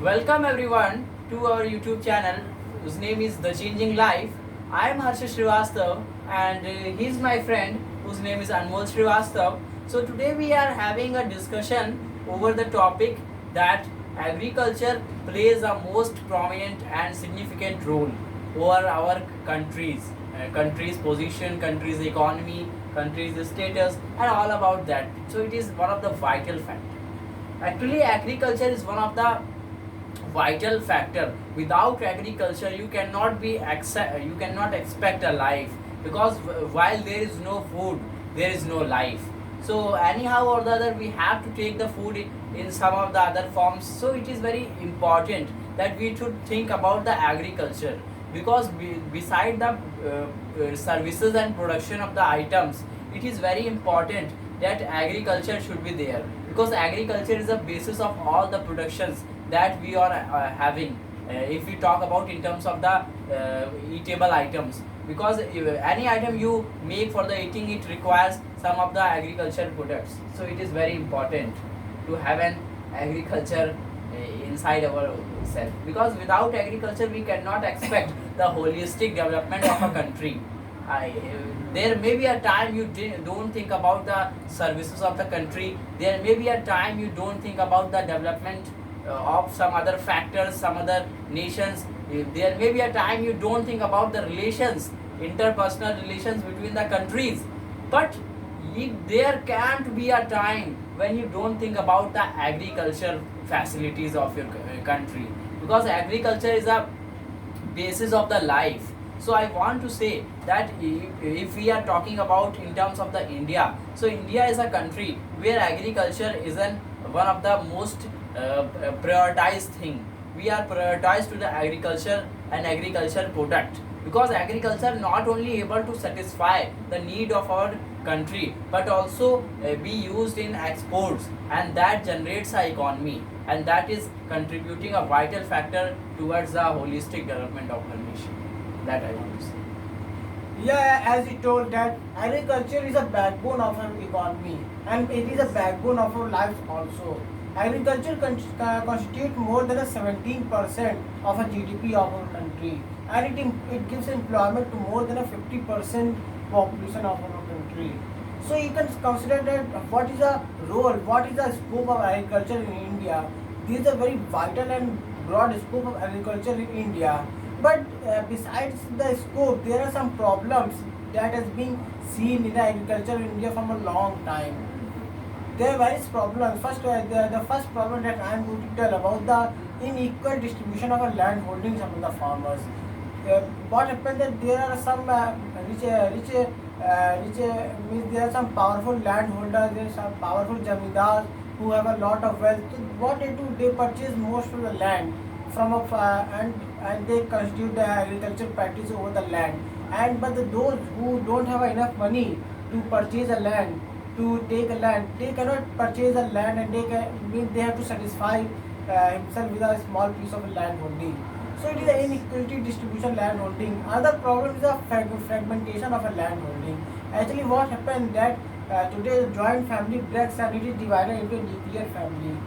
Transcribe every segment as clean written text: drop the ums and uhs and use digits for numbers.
Welcome everyone to our YouTube channel whose name is The Changing Life. I am Harsha Srivastav and he's my friend whose name is Anmol Srivastav. So today we are having a discussion over the topic that agriculture plays a most prominent and significant role over our country's position, country's economy, country's status and all about that. So it is one of the vital factors. Actually, agriculture is one of the vital factor. Without agriculture, you cannot expect a life because while there is no food, there is no life. So anyhow or the other, we have to take the food in some of the other forms. So it is very important that we should think about the agriculture because beside the services and production of the items, it is very important that agriculture should be there because agriculture is the basis of all the productions that we are having. If we talk about in terms of the eatable items, because any item you make for the eating, it requires some of the agriculture products. So it is very important to have an agriculture inside our self, because without agriculture we cannot expect the holistic development of a country. There may be a time you don't think about the services of the country. There may be a time you don't think about the development of some other factors, some other nations. There may be a time you don't think about the relations, interpersonal relations between the countries. But there can't be a time when you don't think about the agriculture facilities of your country, because agriculture is a basis of the life. So I want to say that if we are talking about in terms of the India, so India is a country where agriculture is one of the most prioritized thing. We are prioritized to the agriculture and agriculture product, because agriculture not only able to satisfy the need of our country but also be used in exports, and that generates a economy, and that is contributing a vital factor towards the holistic development of our nation. That I want to say. Yeah, as you told that agriculture is a backbone of our economy and it is a backbone of our lives also. Agriculture constitutes more than a 17% of a GDP of our country, and it gives employment to more than a 50% population of our country. So you can consider that what is the role, what is the scope of agriculture in India. This is a very vital and broad scope of agriculture in India. But besides the scope, there are some problems that has been seen in agriculture in India from a long time. There are various problems. The first problem that I am going to tell about the unequal distribution of a land holdings among the farmers. What happened that there are some means there are some powerful landholders, there are some powerful zamindars who have a lot of wealth. So what they do, they purchase most of the land from and they constitute the agriculture practice over the land. And but those who don't have enough money to purchase a land, to take a land, they cannot purchase a land, and they have to satisfy himself with a small piece of land holding. So it is an inequality distribution land holding. Another problem is the fragmentation of a land holding. Actually, what happened that today the joint family breaks and it is divided into a nuclear family.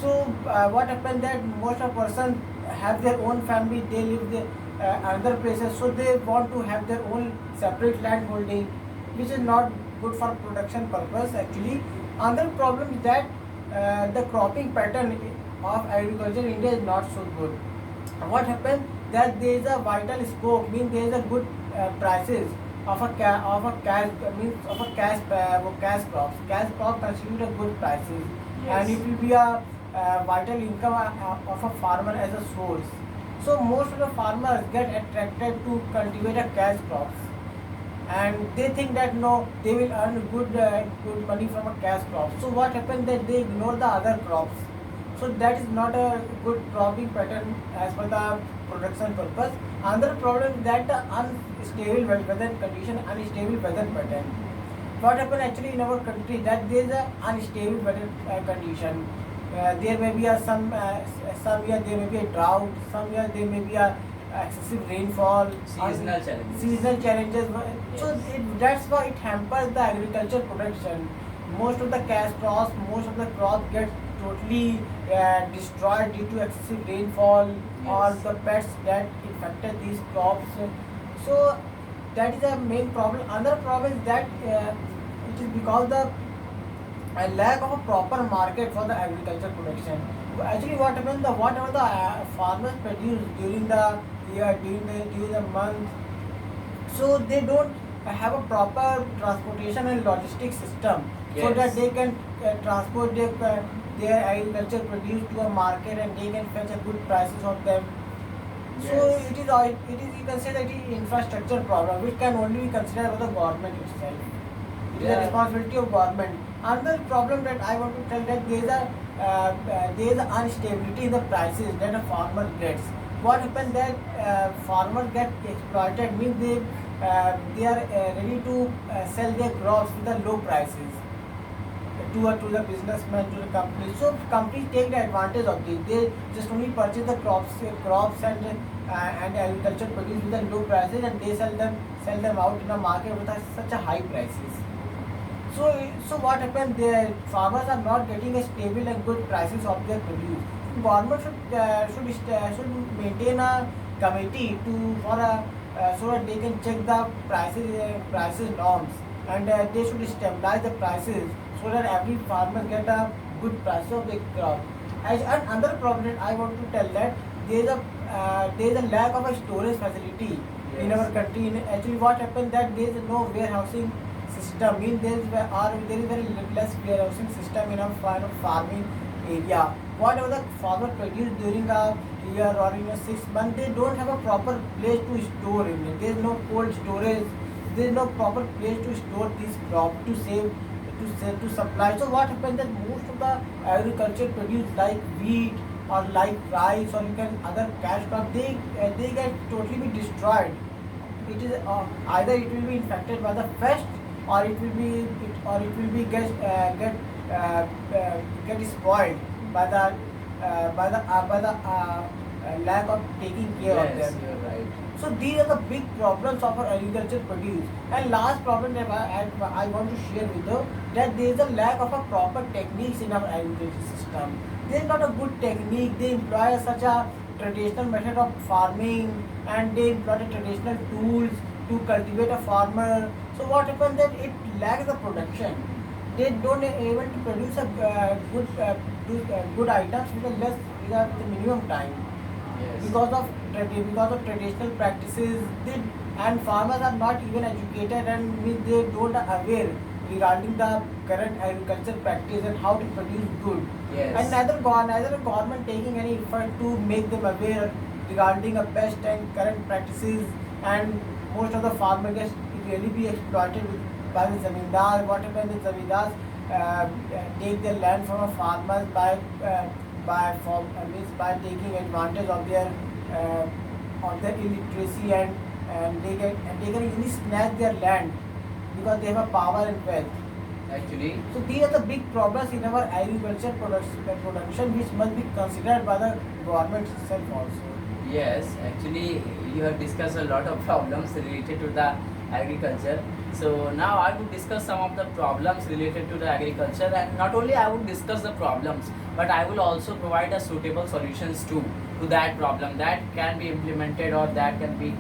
So what happened that most of person have their own family, they live the other places, so they want to have their own separate land holding, which is not good for production purpose actually. Another problem is that the cropping pattern of agriculture in India is not so good. What happened that there is a vital scope, means there is a good prices of a cash crops. Cash crop constitute a good prices, and it will be a vital income of a farmer as a source. So most of the farmers get attracted to cultivate a cash crops, and they think that no, they will earn good money from a cash crop. So what happens that they ignore the other crops. So that is not a good cropping pattern as per the production purpose. Another problem is that the unstable weather condition, unstable weather pattern. What happens actually in our country that there is a unstable weather condition. There may be some year there may be a drought, some year there may be a excessive rainfall, Seasonal challenges. seasonal challenges. Yes. So that's why it hampers the agriculture production. Most of the cash crops, most of the crop gets totally destroyed due to excessive rainfall, or Yes. the pests that infected these crops. So that is the main problem. Another problem is that it is because the a lack of a proper market for the agriculture production. Actually, what happens, the whatever the farmers produce during the year, during the month, so they don't have a proper transportation and logistics system, so that Yes. they can transport their agriculture produce to a market, and they can fetch a good prices of them. So Yes. it is you can say that it is infrastructure problem, which can only be considered by the government itself. It is a Yeah. responsibility of government. Another problem that I want to tell, that there is a instability in the prices that a farmer gets. What happens that farmers get exploited, means they are ready to sell their crops with the low prices to the businessmen, to the companies. So companies take the advantage of this. They just only purchase the crops and agriculture produce with the low prices, and they sell them out in the market with such a high prices. So what happened? The farmers are not getting a stable and good prices of their produce. Government should maintain a committee so that they can check the prices norms, and they should stabilize the prices so that every farmer get a good price of the crop. As another problem that I want to tell, that there is a lack of a storage facility in Yes. our country. Actually, what happened, that there is no warehousing system. Means there is very less warehousing system in a farming area. Whatever the farmer produce during a year or in a 6 months, they don't have a proper place to store in it. There is no cold storage. There is no proper place to store this crop to supply. So what happens, that most of the agriculture produce like wheat or like rice, or you can other cash crop, they get totally be destroyed. It is either it will be infected by the pest, or it will be get spoiled by the lack of taking care of Yes, them. you're right. So these are the big problems of our agriculture produce. And last problem that I want to share with you, that there is a lack of a proper techniques in our agriculture system. There is not a good technique. They employ such a traditional method of farming, and they employ the traditional tools to cultivate a farmer. So what happens, that it lacks the production. They don't able to produce a good items with the minimum time, Yes. because of traditional practices. And farmers are not even educated, and they don't aware regarding the current agriculture practice and how to produce good. Yes. And neither the government taking any effort to make them aware regarding a best and current practices. And most of the farmers gets really be exploited by the zamindar. What happens, the zamindars take their land from a farmers by taking advantage of their illiteracy, and they can easily snatch their land because they have a power and wealth. Actually, So these are the big problems in our agriculture production, which must be considered by the government itself also. yes, actually, you have discussed a lot of problems related to the agriculture. So now I would discuss some of the problems related to the agriculture, and not only I would discuss the problems, but I will also provide a suitable solutions to that problem that can be implemented, or that can be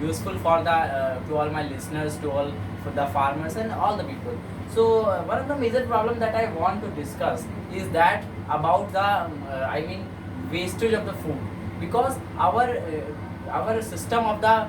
useful for the to all my listeners, to all for the farmers and all the people. So one of the major problem that I want to discuss is that about the I mean wastage of the food, because our system of the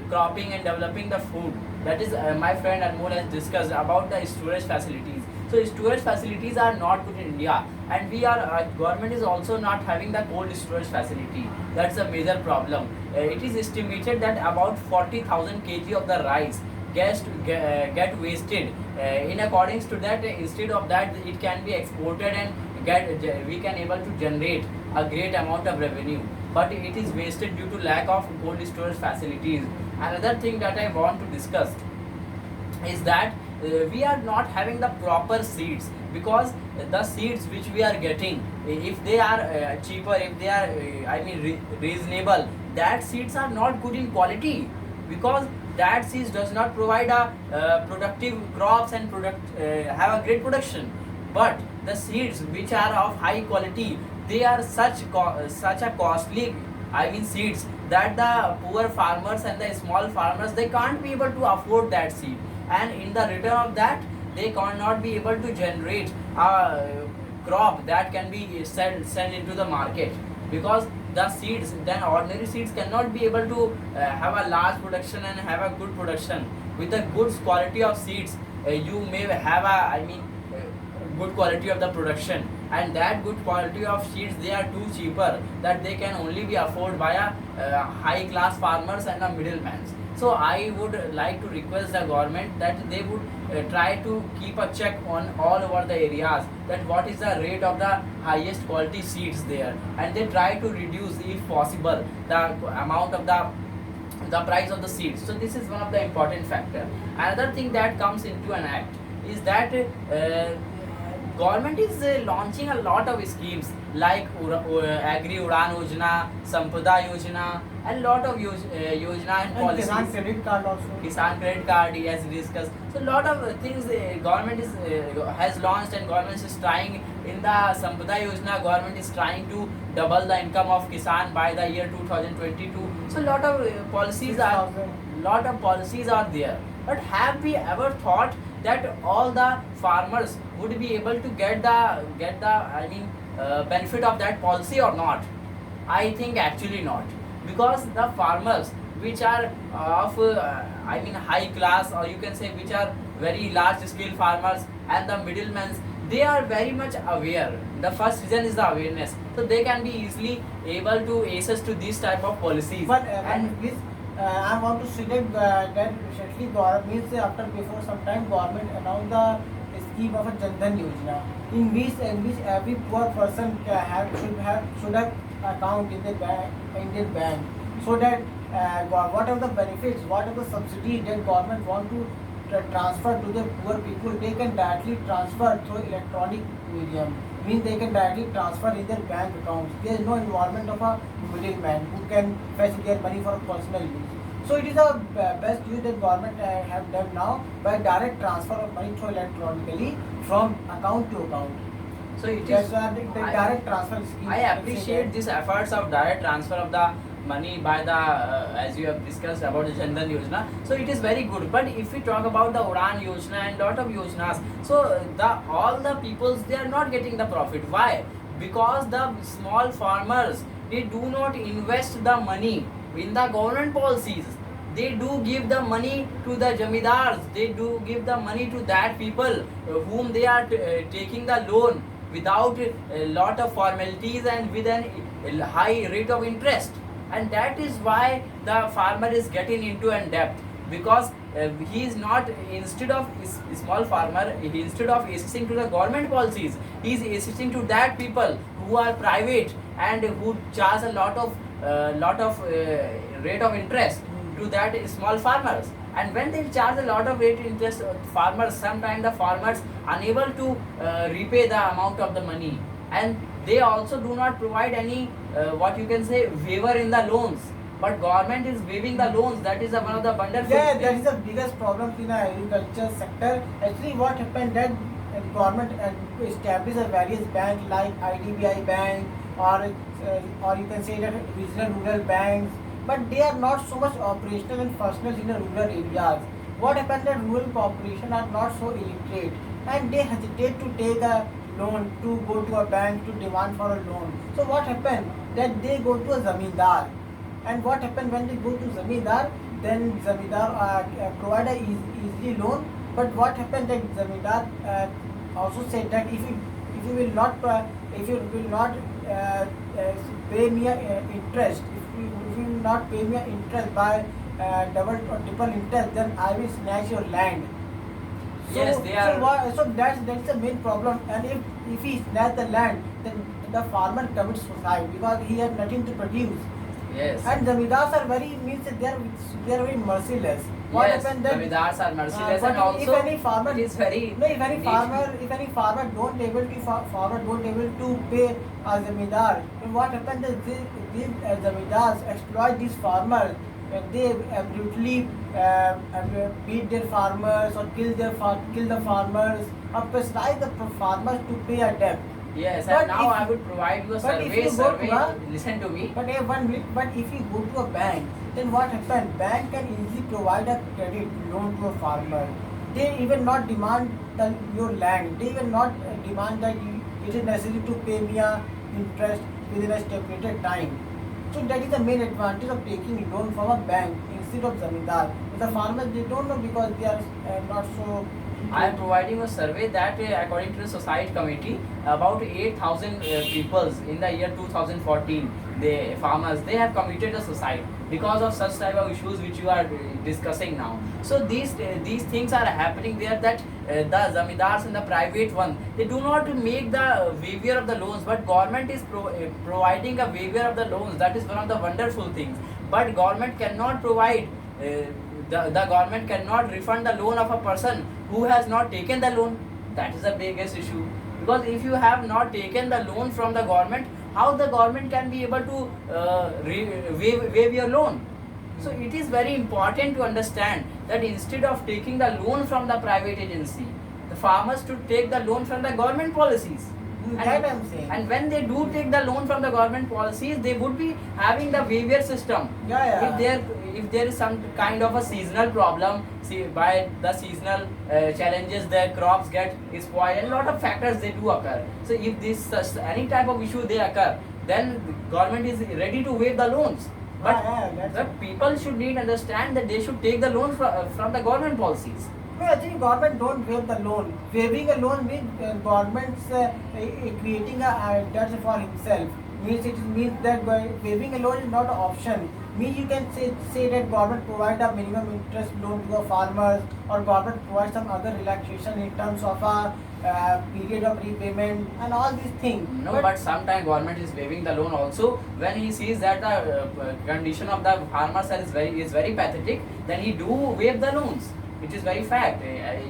cropping and developing the food, that is my friend Anmol has discussed about the storage facilities. So storage facilities are not good in India, and we are government is also not having the cold storage facility. That's a major problem. It is estimated that about 40,000 kg of the rice get wasted. In accordance to that, instead of that, it can be exported and we can able to generate a great amount of revenue. But it is wasted due to lack of cold storage facilities. Another thing that I want to discuss is that we are not having the proper seeds, because the seeds which we are getting, if they are cheaper, if they are reasonable, that seeds are not good in quality, because that seeds does not provide a productive crops and have a great production. but the seeds which are of high quality, they are such a costly, I mean seeds, that the poor farmers and the small farmers, they can't be able to afford that seed, and in the return of that they cannot be able to generate a crop that can be sent into the market, because the seeds, then ordinary seeds cannot be able to have a large production and have a good production. With the good quality of seeds, you may have a, I mean, good quality of the production, and that good quality of seeds, they are too cheaper that they can only be afforded by a high class farmers and a middlemen. So I would like to request the government that they would try to keep a check on all over the areas, that what is the rate of the highest quality seeds there, and they try to reduce if possible the amount of the price of the seeds. So this is one of the important factor. Another thing that comes into an act is that government is launching a lot of schemes like Agri Udan Yojana, Sampada Yojana, and lot of yojana and policies. Kisan credit card also. Kisan credit card, as discussed. So lot of things government is has launched, and government is trying in the Sampada Yojana. Government is trying to double the income of Kisan by the year 2022. So lot of policies are there. But have we ever thought that all the farmers would be able to get the I mean benefit of that policy or not? I think actually not, because the farmers which are of I mean high class, or you can say which are very large scale farmers, and the middlemen, they are very much aware. The first reason is the awareness, so they can be easily able to access to these type of policies. But And this, I want to select that recently government means after before some time government announced the scheme of a Jan Dhan Yojana, in which every poor person should have account in their bank, so that whatever the benefits, whatever the subsidy that government want to transfer to the poor people, they can directly transfer through electronic medium. Means they can directly transfer in their bank accounts. There is no involvement of a middleman who can fetch their money for personal use. So it is a best use that government have done now by direct transfer of money through electronically from account to account. so it That's is. why the direct transfer scheme. I appreciate these efforts of direct transfer of the money by the as you have discussed about the Jan Dhan Yojana. So it is very good. But if we talk about the Udan Yojana and lot of yojanas, so the all the peoples, they are not getting the profit. Why? Because the small farmers, they do not invest the money in the government policies. They do give the money to the jamidars. They do give the money to that people whom they are taking the loan without a lot of formalities and with an high rate of interest, and that is why the farmer is getting into a debt, because he is not, instead of small farmer, instead of assisting to the government policies, he is assisting to that people who are private and who charge a lot of rate of interest to that small farmers. And when they charge a lot of rate interest farmers, sometimes the farmers unable to repay the amount of the money, and they also do not provide any what you can say waiver in the loans, but government is waiving the loans. That is one of the wonderful Yeah, that things. is the biggest problem in the agriculture sector. Actually, what happened that government established a various bank like IDBI bank, or you can say that regional rural banks, but they are not so much operational and functional in the rural areas. What happened that rural population are not so illiterate, and they hesitate to take a loan, to go to a bank to demand for a loan. So what happened that they go to a zamindar, and what happened when they go to zamindar, then zamindar provide a easily loan. But what happened that zamindar also said that if you will not pay me interest, if you will not pay me interest by double or triple interest, then I will snatch your land. Yes, they are. So that's the main problem. And if he snatch the land, then the farmer commits suicide because he has nothing to produce. Yes. And zamindars are very means they are very merciless. What Yes, happened that zamindars are merciless, but and also if any farmer it is very no, if any neat. farmer don't able to pay a zamindar, then what happened is these zamindars exploit these farmers they brutally beat their farmers or kill the farmers or pressurize the farmers to pay a debt. Yes, But and now if- I would provide you a but if survey. you go to Listen to me. But one minute, but if you go to a bank, then what happens? Bank can easily provide a credit loan to a farmer. They even not demand your land. They even not demand that it is necessary to pay me a interest within a stipulated time. So that is the main advantage of taking loan from a bank instead of zamindar. The farmers, they don't know because they are not so. I am providing a survey that according to the society committee, about 8,000 peoples in the year 2014, the farmers, they have committed a suicide because of such type of issues which you are discussing now. So these things are happening there, that the zamindars and the private one, they do not make the waiver of the loans, but government is providing a waiver of the loans. That is one of the wonderful things. But government cannot provide the government cannot refund the loan of a person who has not taken the loan. That is the biggest issue, because if you have not taken the loan from the government, how the government can be able to waive your loan? So it is very important to understand that instead of taking the loan from the private agency, the farmers should take the loan from the government policies. That I'm saying. And when they do take the loan from the government policies, they would be having the waiver system. Yeah. If there is some kind of a seasonal problem, see, by the seasonal challenges, the crops get spoiled, and a lot of factors they do occur. So if any type of issue they occur, then the government is ready to waive the loans. But the people should need understand that they should take the loan from the government policies. No, actually government don't waive the loan. Waiving a loan means government's creating a debt for himself. Means that waiving a loan is not an option. Means you can say that government provide a minimum interest loan to a farmers, or government provide some other relaxation in terms of a period of repayment and all these things. No, but sometimes government is waiving the loan also when he sees that the condition of the farmers is very pathetic. Then he do waive the loans. It is very fact.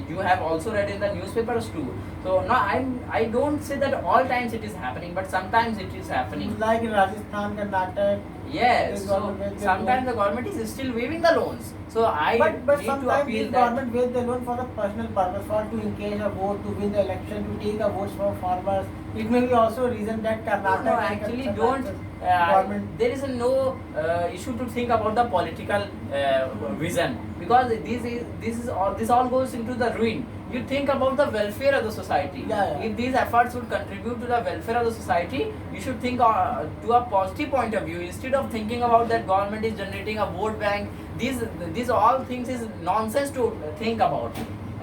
You have also read in the newspapers too. So no, I don't say that all times it is happening, but sometimes it is happening. Like in Rajasthan, Karnataka. Yes. the So government waive the sometimes loan. the government is still waiving the loans. So I But need to sometimes appeal this that. government waive the loan for the personal purpose, for to engage a vote, to win the election, to take a votes from farmers. It may be also a reason that Karnataka. No, actually don't. Government. There is no issue to think about the political vision, because this all goes into the ruin. You think about the welfare of the society. Yeah. If these efforts would contribute to the welfare of the society, you should think to a positive point of view instead of thinking about that government is generating a vote bank. These all things is nonsense to think about.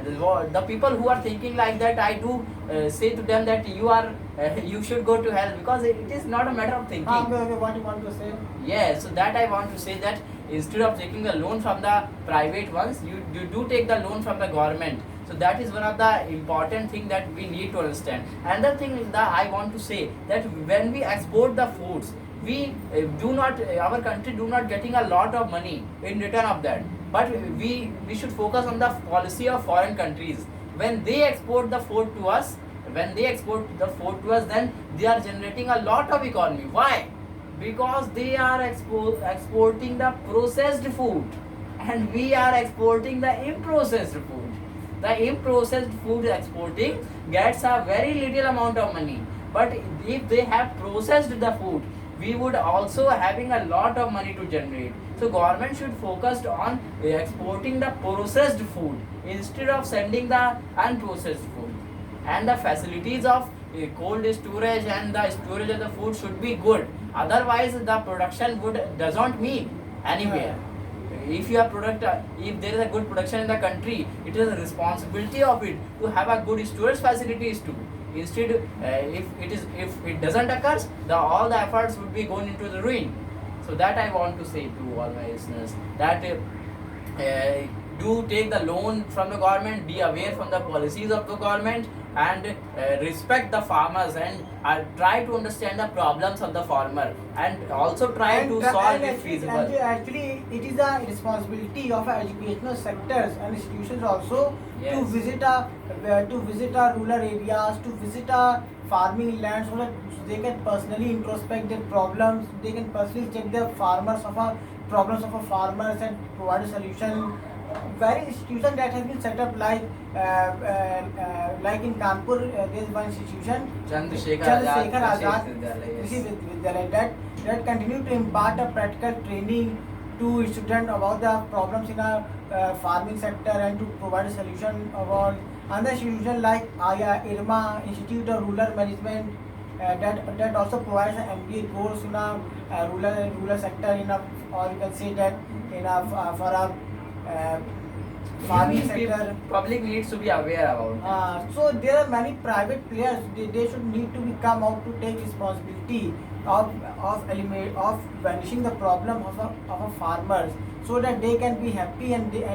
The people who are thinking like that, I do say to them that you should go to hell, because it is not a matter of thinking. Okay, what you want to say? Yes, so that I want to say that instead of taking the loan from the private ones, you do take the loan from the government. So that is one of the important thing that we need to understand. Another thing is that I want to say that when we export the foods, we our country do not getting a lot of money in return of that. But we should focus on the policy of foreign countries. When they export the food to us, then they are generating a lot of economy. Why? Because they are exporting the processed food, and we are exporting the unprocessed food. The unprocessed food exporting gets a very little amount of money, but if they have processed the food, we would also having a lot of money to generate. So government should focus on exporting the processed food instead of sending the unprocessed food. And the facilities of cold storage and the storage of the food should be good. Otherwise, the production doesn't mean anywhere. If if there is a good production in the country, it is a responsibility of it to have a good storage facilities too. Instead, if it doesn't occur, all the efforts would be going into the ruin. So that I want to say to all my listeners that do take the loan from the government, be aware from the policies of the government, and respect the farmers, and try to understand the problems of the farmer, and also try to solve if feasible. Actually, it is a responsibility of educational sectors and institutions also to Yes. visit our rural areas, to visit our farming lands, so that they can personally introspect their problems. They can personally check the farmers of a problems of a farmers and provide a solution. Various institutions that has been set up like in Kanpur, there is one institution, Chandrasekhar Chandrasekhar Azad Vidyalaya, yes. Krishi Vidyalaya, that continue to impart a practical training to students about the problems in a farming sector and to provide a solution about other institutions like IRMA Institute of Rural Management, that also provides an MBA course in a rural sector in a, or you can say that in a for a farming sector. Public needs to be aware about. So there are many private players. They should need to be come out to take responsibility of vanishing the problem of a farmers, so that they can be happy and